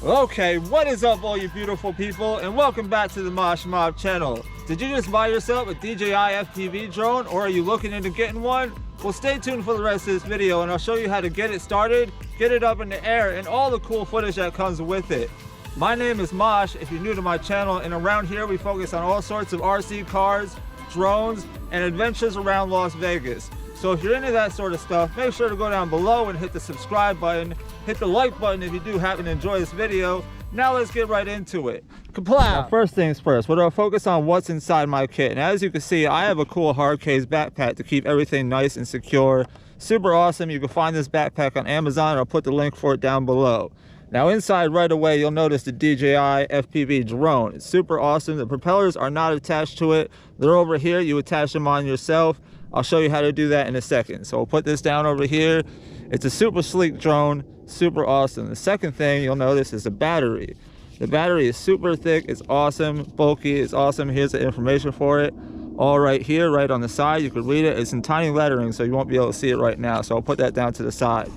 Okay, what is up all you beautiful people, and welcome back to the Mosh Mob channel. Did you just buy yourself a DJI FPV drone, or are you looking into getting one? Well, stay tuned for the rest of this video and I'll show you how to get it started, get it up in the air, and all the cool footage that comes with it. My name is Mosh if you're new to my channel, and around here we focus on all sorts of RC cars, drones, and adventures around Las Vegas. So if you're into that sort of stuff, make sure to go down below and hit the subscribe button, hit the like button if you do happen to enjoy this video. Now let's get right into it. Kaplow! Now, first things first, we're gonna focus on what's inside my kit. And as you can see, I have a cool hard case backpack to keep everything nice and secure. Super awesome. You can find this backpack on Amazon. I'll put the link for it down below. Now inside right away, you'll notice the DJI FPV drone. It's super awesome. The propellers are not attached to it. They're over here. You attach them on yourself. I'll show you how to do that in a second. So we'll put this down over here. It's a super sleek drone, super awesome. The second thing you'll notice is the battery. The battery is super thick, it's awesome, bulky, it's awesome. Here's the information for it. All right here, right on the side, you can read it. It's in tiny lettering, so you won't be able to see it right now. So I'll put that down to the side.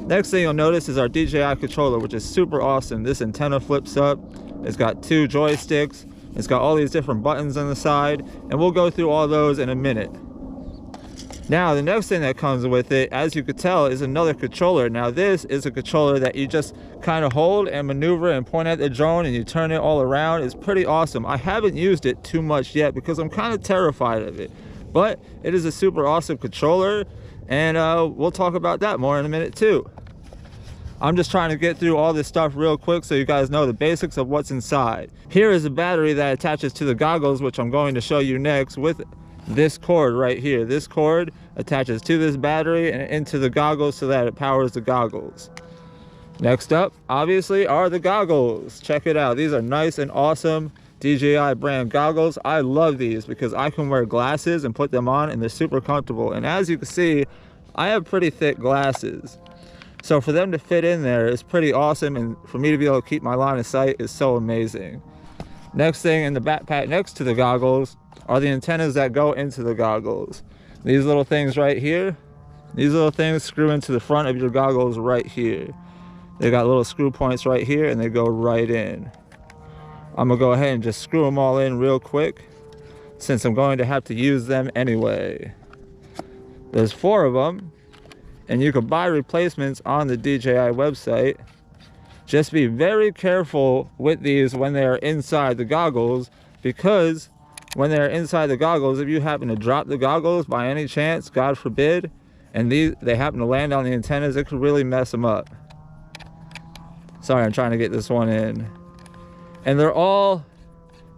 Next thing you'll notice is our DJI controller, which is super awesome. This antenna flips up. It's got 2 joysticks. It's got all these different buttons on the side, and we'll go through all those in a minute. Now, the next thing that comes with it, as you could tell, is another controller. Now, this is a controller that you just kind of hold and maneuver and point at the drone and you turn it all around. It's pretty awesome. I haven't used it too much yet because I'm kind of terrified of it. But it is a super awesome controller, and we'll talk about that more in a minute too. I'm just trying to get through all this stuff real quick so you guys know the basics of what's inside. Here is a battery that attaches to the goggles, which I'm going to show you next with this cord right here. This cord attaches to this battery and into the goggles so that it powers the goggles. Next up, obviously, are the goggles. Check it out. These are nice and awesome DJI brand goggles. I love these because I can wear glasses and put them on and they're super comfortable. And as you can see, I have pretty thick glasses. So for them to fit in there is pretty awesome, and for me to be able to keep my line of sight is so amazing. Next thing in the backpack next to the goggles are the antennas that go into the goggles. These little things right here, these little things screw into the front of your goggles right here. They got little screw points right here and they go right in. I'm gonna go ahead and just screw them all in real quick since I'm going to have to use them anyway. There's 4 of them, and you can buy replacements on the DJI website. Just be very careful with these when they are inside the goggles, because when they're inside the goggles, if you happen to drop the goggles by any chance, God forbid, and they happen to land on the antennas, it could really mess them up. Sorry, I'm trying to get this one in. And they're all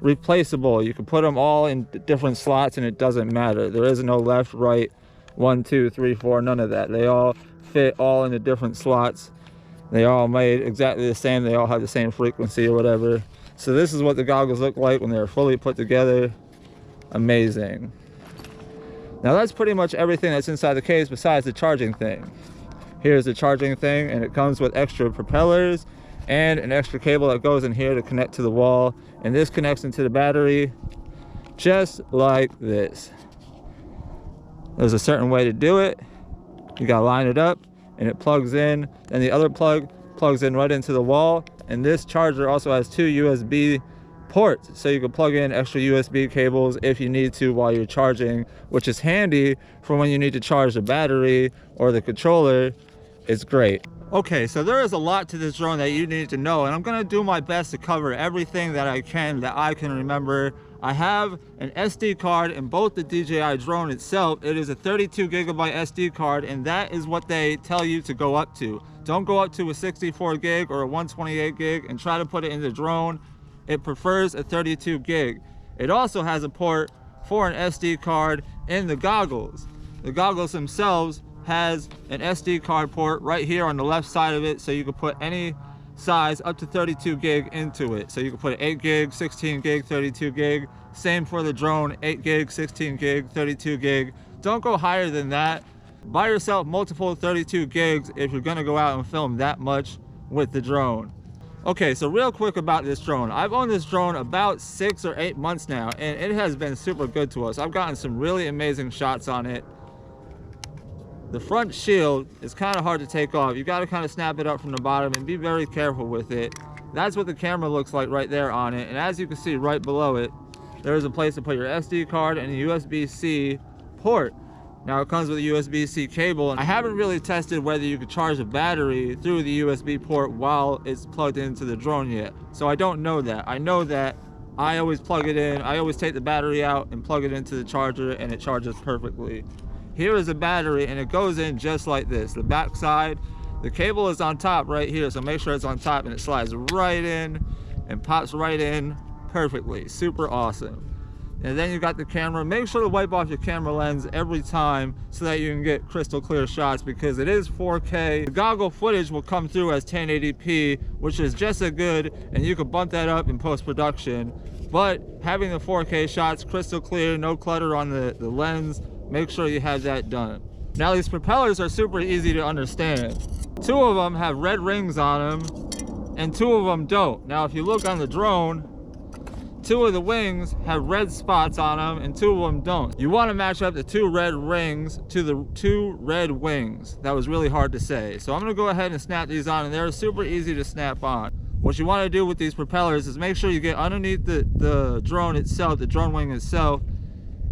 replaceable. You can put them all in different slots and it doesn't matter. There is no left, right, 1, 2, 3, 4, none of that. They all fit all in the different slots. They all made exactly the same. They all have the same frequency or whatever. So this is what the goggles look like when they're fully put together. Amazing. Now that's pretty much everything that's inside the case besides the charging thing. Here's the charging thing, and it comes with extra propellers and an extra cable that goes in here to connect to the wall. And this connects into the battery just like this. There's a certain way to do it. You gotta line it up and it plugs in, and the other plug plugs in right into the wall. And this charger also has 2 USB ports, so you can plug in extra USB cables if you need to while you're charging, which is handy for when you need to charge the battery or the controller. It's great. Okay, so there is a lot to this drone that you need to know, and I'm gonna do my best to cover everything that I can remember. I have an SD card in both the DJI drone itself. It is a 32 gigabyte SD card, and that is what they tell you to go up to. Don't go up to a 64 gig or a 128 gig and try to put it in the drone. It prefers a 32 gig. It also has a port for an SD card in the goggles. The goggles themselves has an SD card port right here on the left side of it, so you can put any size up to 32 gig into it. So you can put 8 gig, 16 gig, 32 gig. Same for the drone, 8 gig, 16 gig, 32 gig. Don't go higher than that. Buy yourself multiple 32 gigs if you're gonna go out and film that much with the drone. Okay, so real quick about this drone. I've owned this drone about 6 or 8 months now, and it has been super good to us. I've gotten some really amazing shots on it. the front shield is kind of hard to take off. You got to kind of snap it up from the bottom and be very careful with it. That's what the camera looks like right there on it. And as you can see right below it, there is a place to put your SD card and a USB-C port. Now it comes with a USB-C cable, and I haven't really tested whether you could charge the battery through the USB port while it's plugged into the drone yet. So I don't know that. I know that I always plug it in, I always take the battery out and plug it into the charger, and it charges perfectly. Here is a battery, and it goes in just like this. The back side, the cable is on top right here, so make sure it's on top, and it slides right in and pops right in perfectly. Super awesome. And then you got the camera. Make sure to wipe off your camera lens every time so that you can get crystal clear shots, because it is 4K. The goggle footage will come through as 1080p, which is just as good, and you can bump that up in post-production. But having the 4K shots crystal clear, no clutter on the lens, make sure you have that done. Now these propellers are super easy to understand. 2 of them have red rings on them, and 2 of them don't. Now if you look on the drone, 2 of the wings have red spots on them and 2 of them don't. You want to match up the 2 red rings to the 2 red wings. That was really hard to say. So I'm going to go ahead and snap these on, and they're super easy to snap on. What you want to do with these propellers is make sure you get underneath the drone itself, the drone wing itself,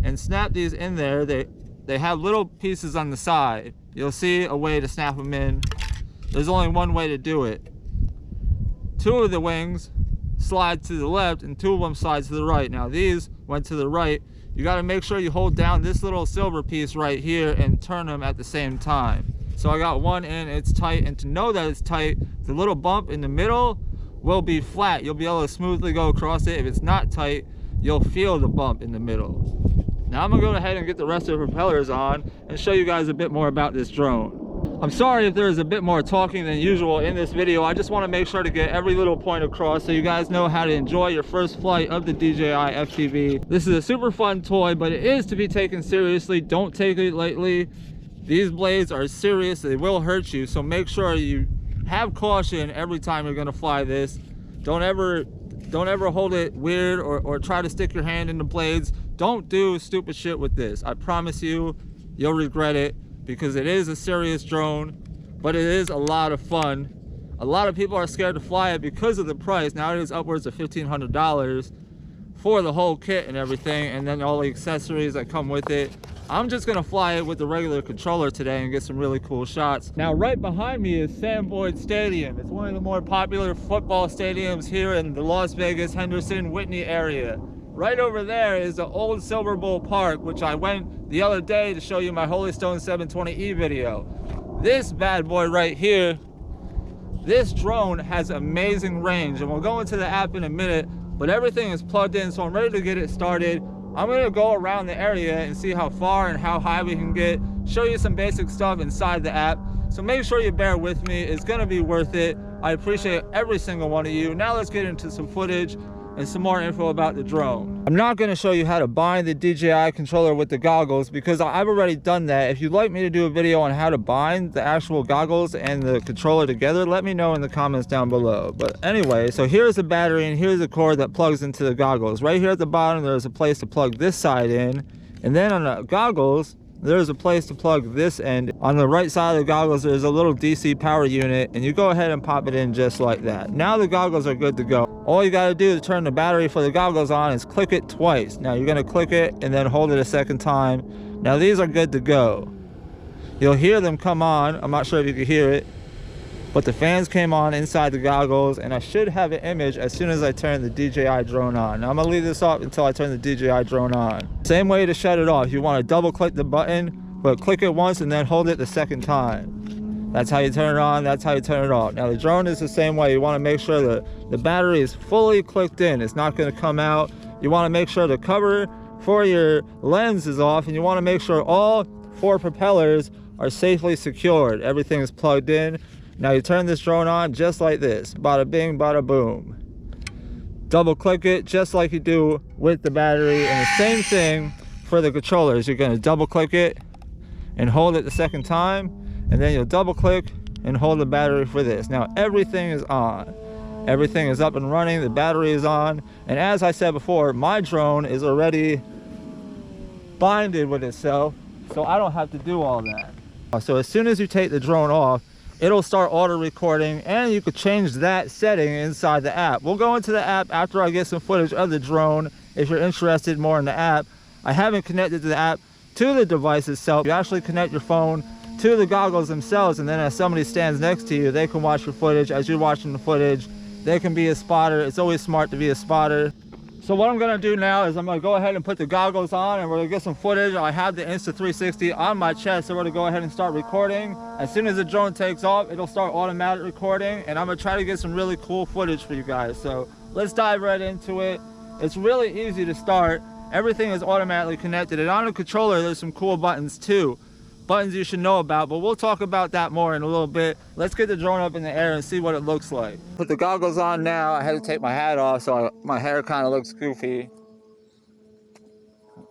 and snap these in there. They have little pieces on the side. You'll see a way to snap them in. There's only one way to do it. 2 of the wings slide to the left and 2 of them slide to the right. Now these went to the right. You got to make sure you hold down this little silver piece right here and turn them at the same time. So I got one in, it's tight, and to know that it's tight, the little bump in the middle will be flat. You'll be able to smoothly go across it. If it's not tight, you'll feel the bump in the middle. Now I'm gonna go ahead and get the rest of the propellers on and show you guys a bit more about this drone. I'm sorry if there's a bit more talking than usual in this video. I just want to make sure to get every little point across so you guys know how to enjoy your first flight of the DJI FPV. This is a super fun toy, but it is to be taken seriously. Don't take it lightly. These blades are serious. They will hurt you, so make sure you have caution every time you're going to fly this. Don't ever hold it weird or try to stick your hand in the blades. Don't do stupid shit with this. I promise you, you'll regret it, because it is a serious drone, but it is a lot of fun. A lot of people are scared to fly it because of the price. Now it is upwards of $1,500 for the whole kit and everything, and then all the accessories that come with it. I'm just gonna fly it with the regular controller today and get some really cool shots. Now right behind me is Sam Boyd Stadium. It's one of the more popular football stadiums here in the Las Vegas, Henderson, Whitney area. Right over there is the old Silver Bowl Park, which I went the other day to show you my Holy Stone 720E video. This bad boy right here, this drone has amazing range, and we'll go into the app in a minute, but everything is plugged in, so I'm ready to get it started. I'm gonna go around the area and see how far and how high we can get, show you some basic stuff inside the app. So make sure you bear with me. It's gonna be worth it. I appreciate every single one of you. Now let's get into some footage and some more info about the drone. I'm not going to show you how to bind the DJI controller with the goggles, because I've already done that. If you'd like me to do a video on how to bind the actual goggles and the controller together, let me know in the comments down below. But anyway, so here's the battery and here's the cord that plugs into the goggles. Right here at the bottom, there's a place to plug this side in, and then on the goggles, there's a place to plug this end. On the right side of the goggles, there's a little DC power unit, and you go ahead and pop it in just like that. Now the goggles are good to go. All you gotta do to turn the battery for the goggles on is click it twice. Now you're gonna click it and then hold it a second time. Now these are good to go. You'll hear them come on. I'm not sure if you can hear it, but the fans came on inside the goggles, and I should have an image as soon as I turn the DJI drone on. Now I'm gonna leave this off until I turn the DJI drone on. Same way to shut it off. You wanna double click the button, but click it once and then hold it the second time. That's how you turn it on, that's how you turn it off. Now the drone is the same way. You wanna make sure that the battery is fully clicked in. It's not gonna come out. You wanna make sure the cover for your lens is off, and you wanna make sure all 4 propellers are safely secured. Everything is plugged in. Now you turn this drone on just like this. Bada bing, bada boom. Double click it just like you do with the battery, and the same thing for the controllers. You're gonna double click it and hold it the second time, and then you'll double click and hold the battery for this. Now everything is on. Everything is up and running, the battery is on, and as I said before, my drone is already binded with itself, so I don't have to do all that. So as soon as you take the drone off, it'll start auto recording, and you could change that setting inside the app. We'll go into the app after I get some footage of the drone if you're interested more in the app. I haven't connected the app to the device itself. You actually connect your phone to the goggles themselves, and then as somebody stands next to you, they can watch your footage. As you're watching the footage, they can be a spotter. It's always smart to be a spotter. So what I'm gonna do now is I'm gonna go ahead and put the goggles on, and we're gonna get some footage. I have the Insta360 on my chest, so we're gonna go ahead and start recording. As soon as the drone takes off, it'll start automatic recording, and I'm gonna try to get some really cool footage for you guys. So let's dive right into it. It's really easy to start. Everything is automatically connected, and on the controller there's some cool buttons too. Buttons you should know about, but we'll talk about that more in a little bit. Let's get the drone up in the air and see what it looks like. Put the goggles on now. I had to take my hat off, so my hair kind of looks goofy.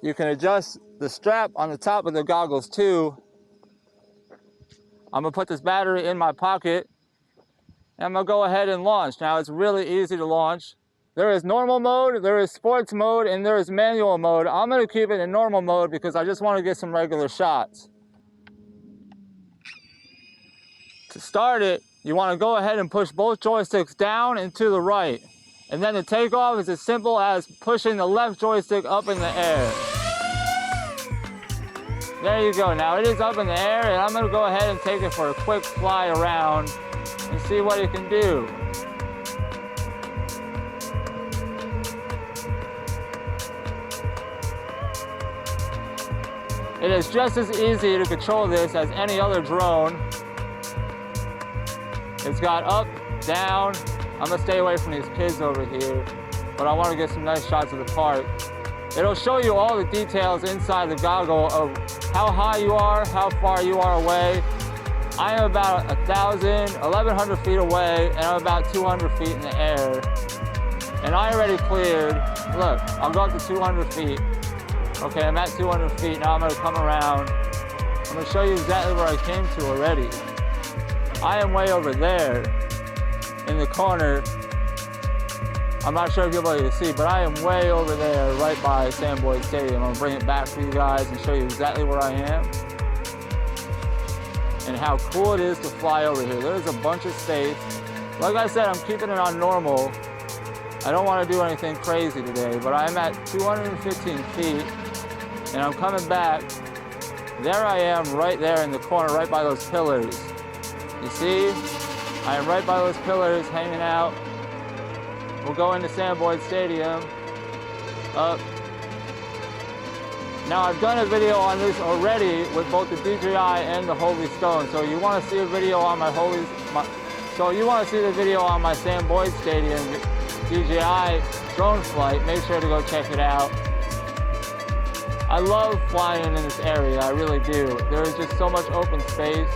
You can adjust the strap on the top of the goggles too. I'm gonna put this battery in my pocket, and I'm gonna go ahead and launch. Now it's really easy to launch. There is normal mode, there is sports mode, and there is manual mode. I'm gonna keep it in normal mode because I just want to get some regular shots. To start it, you want to go ahead and push both joysticks down and to the right. And then the takeoff is as simple as pushing the left joystick up in the air. There you go. Now it is up in the air, and I'm going to go ahead and take it for a quick fly around and see what it can do. It is just as easy to control this as any other drone. It's got up, down. I'm gonna stay away from these kids over here, but I wanna get some nice shots of the park. It'll show you all the details inside the goggle of how high you are, how far you are away. I am about 1,100 feet away, and I'm about 200 feet in the air. And I already cleared, look, I'll go up to 200 feet. Okay, I'm at 200 feet, now I'm gonna come around. I'm gonna show you exactly where I came to already. I am way over there in the corner. I'm not sure if you'll be able to see, but I am way over there right by Sandboy Stadium. I'm gonna bring it back for you guys and show you exactly where I am and how cool it is to fly over here. There's a bunch of space. Like I said, I'm keeping it on normal. I don't want to do anything crazy today, but I'm at 215 feet and I'm coming back. There I am right there in the corner, right by those pillars. You see, I am right by those pillars hanging out. We'll go into Sandboy Stadium, up. Now I've done a video on this already with both the DJI and the Holy Stone. So you want to see a video on my the video on my Sandboy Stadium DJI drone flight, make sure to go check it out. I love flying in this area, I really do. There is just so much open space.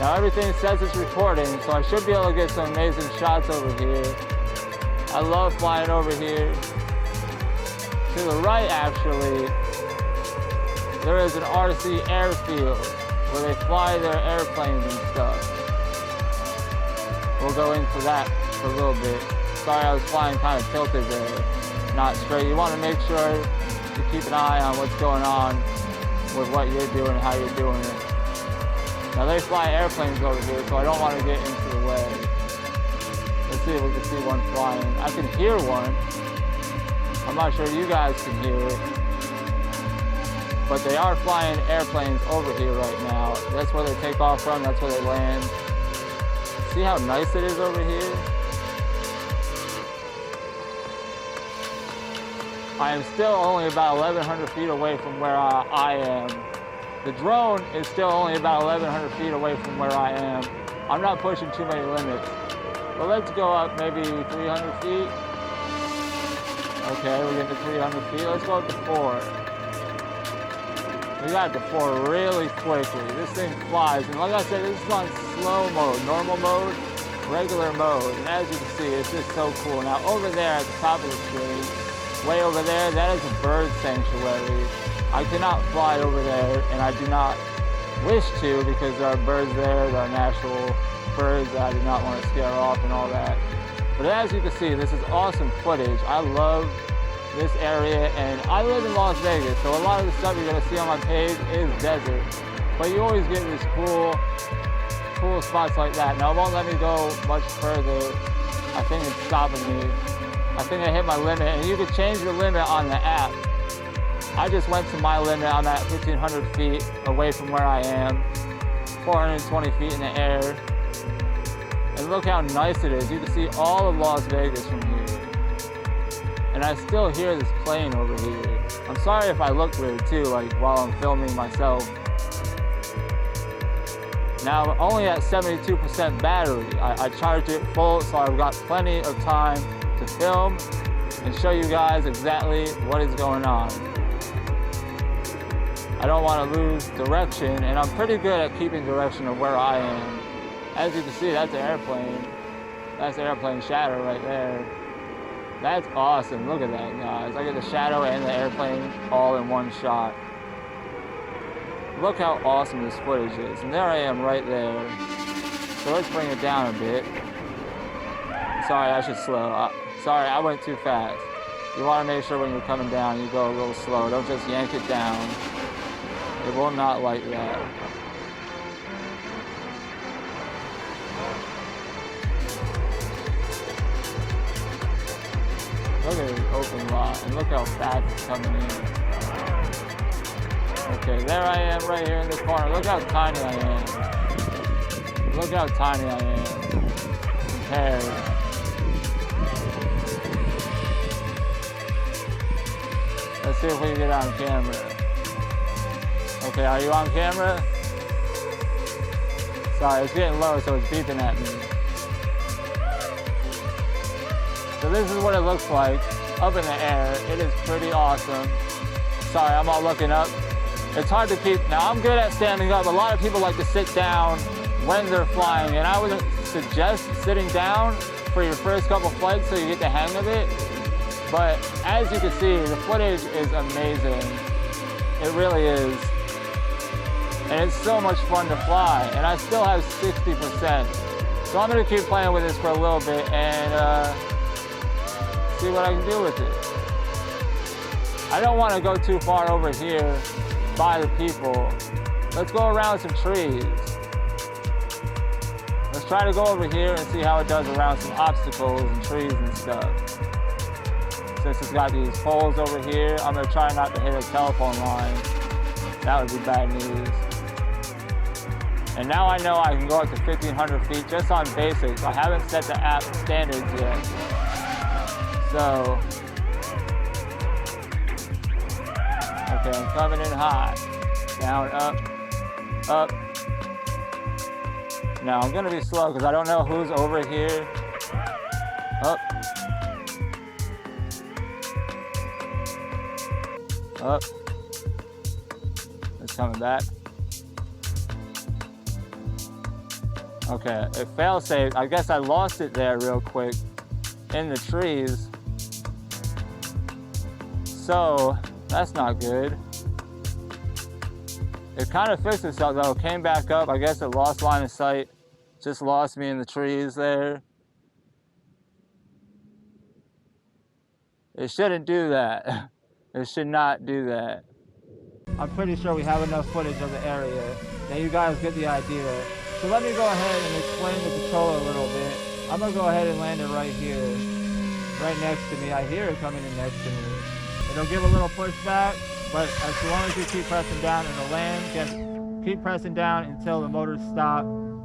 Now everything says it's recording, so I should be able to get some amazing shots over here. I love flying over here. To the right, actually, there is an RC airfield where they fly their airplanes and stuff. We'll go in for that for a little bit. Sorry, I was flying kind of tilted there, not straight. You want to make sure you keep an eye on what's going on with what you're doing and how you're doing it. Now they fly airplanes over here, so I don't want to get into the way. Let's see if we can see one flying. I can hear one. I'm not sure you guys can hear it. But they are flying airplanes over here right now. That's where they take off from, that's where they land. See how nice it is over here? I am still only about 1,100 feet away from where I am. The drone is still only about 1,100 feet away from where I am. I'm not pushing too many limits. But let's go up maybe 300 feet. Okay, we're getting to 300 feet. Let's go up to 4. We got to 4 really quickly. This thing flies. And like I said, this is on slow mode, normal mode, regular mode. And as you can see, it's just so cool. Now over there at the top of the screen, way over there, that is a bird sanctuary. I cannot fly over there, and I do not wish to because there are birds there, there are natural birds that I do not want to scare off and all that. But as you can see, this is awesome footage. I love this area, and I live in Las Vegas, so a lot of the stuff you're gonna see on my page is desert. But you always get these cool spots like that. Now it won't let me go much further. I think it's stopping me. I think I hit my limit, and you can change your limit on the app. I just went to my limit. I'm at 1,500 feet away from where I am, 420 feet in the air. And look how nice it is. You can see all of Las Vegas from here. And I still hear this plane over here. I'm sorry if I look weird too, like while I'm filming myself. Now I'm only at 72% battery. I charged it full, so I've got plenty of time to film and show you guys exactly what is going on. I don't want to lose direction, and I'm pretty good at keeping direction of where I am. As you can see, that's an airplane. That's the airplane shadow right there. That's awesome. Look at that, guys. I get the shadow and the airplane all in one shot. Look how awesome this footage is. And there I am right there. So let's bring it down a bit. Sorry, I should slow. Sorry, I went too fast. You want to make sure when you're coming down, you go a little slow. Don't just yank it down. It will not like that. Look at this open lot, and look how fast it's coming in. Okay, there I am right here in the corner. Look how tiny I am. Look how tiny I am compared. Let's see if we can get on camera. Okay, are you on camera? Sorry, it's getting low, so it's beeping at me. So this is what it looks like up in the air. It is pretty awesome. Sorry, I'm all looking up. It's hard to keep. Now I'm good at standing up. A lot of people like to sit down when they're flying, and I would suggest sitting down for your first couple flights so you get the hang of it. But as you can see, the footage is amazing. It really is. And it's so much fun to fly, and I still have 60%. So I'm gonna keep playing with this for a little bit and see what I can do with it. I don't want to go too far over here by the people. Let's go around some trees. Let's try to go over here and see how it does around some obstacles and trees and stuff. Since it's got these poles over here, I'm gonna try not to hit a telephone line. That would be bad news. And now I know I can go up to 1,500 feet just on basics. I haven't set the app standards yet. So, okay, I'm coming in high. Down, up, up. Now I'm gonna be slow because I don't know who's over here. Up. Up. It's coming back. Okay, it failed safe. I guess I lost it there real quick in the trees. So that's not good. It kind of fixed itself though, came back up. I guess it lost line of sight. Just lost me in the trees there. It shouldn't do that. It should not do that. I'm pretty sure we have enough footage of the area that you guys get the idea. So let me go ahead and explain the controller a little bit. I'm gonna go ahead and land it right here, right next to me. I hear it coming in next to me. It'll give a little pushback, but as long as you keep pressing down, it'll land. Just keep pressing down until the motors stop.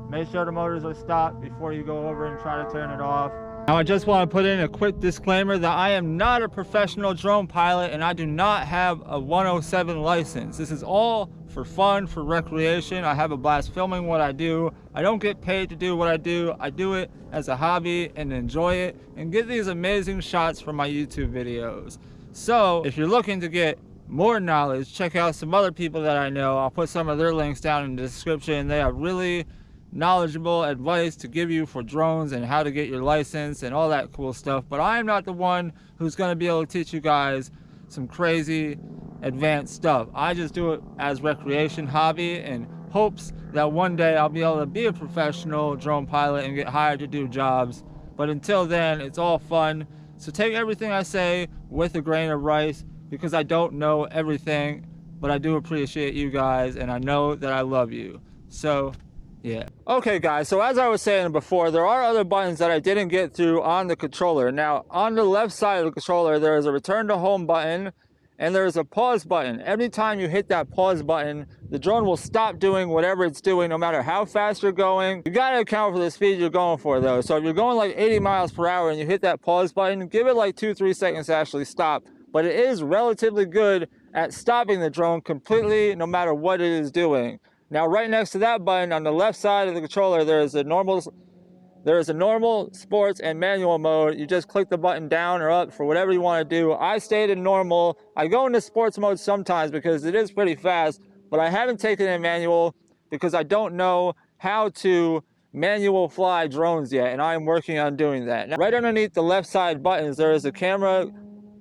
Make sure the motors are stopped before you go over and try to turn it off. Now I just want to put in a quick disclaimer that I am not a professional drone pilot and I do not have a 107 license. This is all for fun, for recreation. I have a blast filming what I do. I don't get paid to do what I do. I do it as a hobby and enjoy it and get these amazing shots for my YouTube videos. So if you're looking to get more knowledge, check out some other people that I know. I'll put some of their links down in the description. They have really knowledgeable advice to give you for drones and how to get your license and all that cool stuff. But I am not the one who's going to be able to teach you guys some crazy advanced stuff. I just do it as recreation, hobby, and hopes that one day I'll be able to be a professional drone pilot and get hired to do jobs. But until then, it's all fun. So take everything I say with a grain of rice, because I don't know everything, but I do appreciate you guys, and I know that I love you. So yeah. Okay guys, so as I was saying before, there are other buttons that I didn't get through on the controller. Now on the left side of the controller, there is a return to home button and there is a pause button. Every time you hit that pause button, the drone will stop doing whatever it's doing, no matter how fast you're going. You gotta account for the speed you're going for though. So if you're going like 80 miles per hour and you hit that pause button, give it like 2-3 seconds to actually stop. But it is relatively good at stopping the drone completely, no matter what it is doing. Now right next to that button on the left side of the controller, there is a normal, sports, and manual mode. You just click the button down or up for whatever you want to do. I stayed in normal. I go into sports mode sometimes because it is pretty fast, but I haven't taken it in manual because I don't know how to manual fly drones yet, and I am working on doing that. Now, right underneath the left side buttons, there is a camera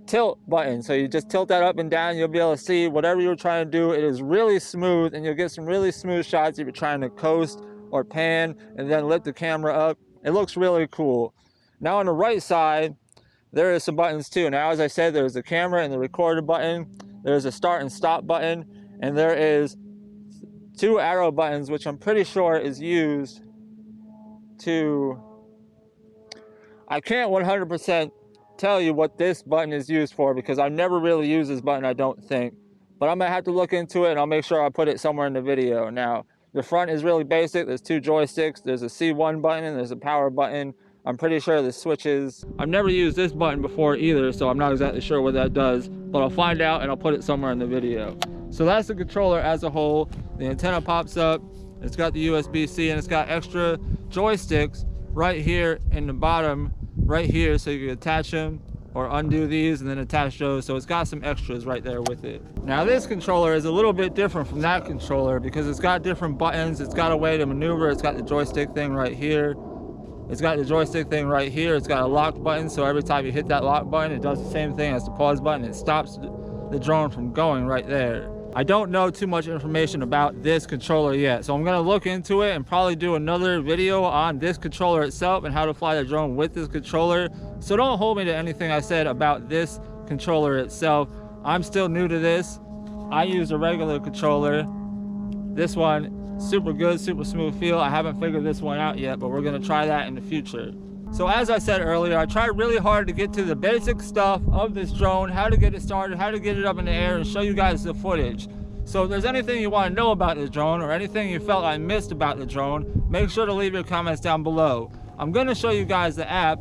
tilt button, so you just tilt that up and down. You'll be able to see whatever you're trying to do. It is really smooth, and you'll get some really smooth shots if you're trying to coast or pan and then lift the camera up. It looks really cool. Now on the right side, there is some buttons too. Now as I said, there's the camera and the recorder button, there's a start and stop button, and there is 2 arrow buttons, which I'm pretty sure is used to, I can't 100% tell you what this button is used for because I've never really used this button, I don't think. But I'm gonna have to look into it, and I'll make sure I put it somewhere in the video. Now, the front is really basic. There's 2 joysticks. There's a C1 button and there's a power button. I'm pretty sure the switches. I've never used this button before either, so I'm not exactly sure what that does, but I'll find out and I'll put it somewhere in the video. So that's the controller as a whole. The antenna pops up. It's got the USB-C and it's got extra joysticks right here in the bottom, right here, so you can attach them or undo these and then attach those. So it's got some extras right there with it. Now this controller is a little bit different from that controller because it's got different buttons. It's got a way to maneuver. It's got the joystick thing right here. It's got the joystick thing right here. It's got a lock button, so every time you hit that lock button, it does the same thing as the pause button. It stops the drone from going right there. I don't know too much information about this controller yet, so I'm gonna look into it and probably do another video on this controller itself and how to fly the drone with this controller. So don't hold me to anything I said about this controller itself. I'm still new to this. I use a regular controller. This one, super good, super smooth feel. I haven't figured this one out yet, but we're gonna try that in the future. So as I said earlier, I tried really hard to get to the basic stuff of this drone, how to get it started, how to get it up in the air, and show you guys the footage. So if there's anything you want to know about this drone or anything you felt I missed about the drone, make sure to leave your comments down below. I'm going to show you guys the app.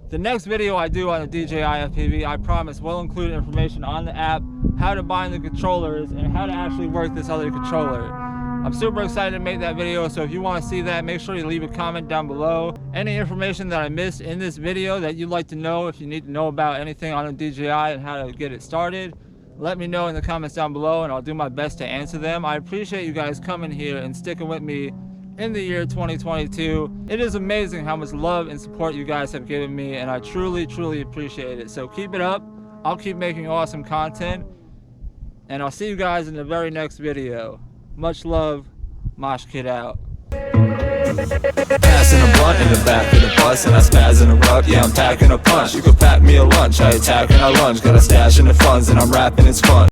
The next video I do on the DJI FPV, I promise, will include information on the app, how to bind the controllers, and how to actually work this other controller. I'm super excited to make that video, so if you want to see that, make sure you leave a comment down below. Any information that I missed in this video that you'd like to know, if you need to know about anything on the DJI and how to get it started, let me know in the comments down below and I'll do my best to answer them. I appreciate you guys coming here and sticking with me in the year 2022. It is amazing how much love and support you guys have given me, and I truly, truly appreciate it. So keep it up. I'll keep making awesome content, and I'll see you guys in the very next video. Much love, Mosh Kid out. Passing a blunt in the back of the bus and I spaz and erupt. Yeah, I'm packing a punch. You could pack me a lunch. I attack and I lunge. Got a stash in the funds and I'm rapping, it's fun.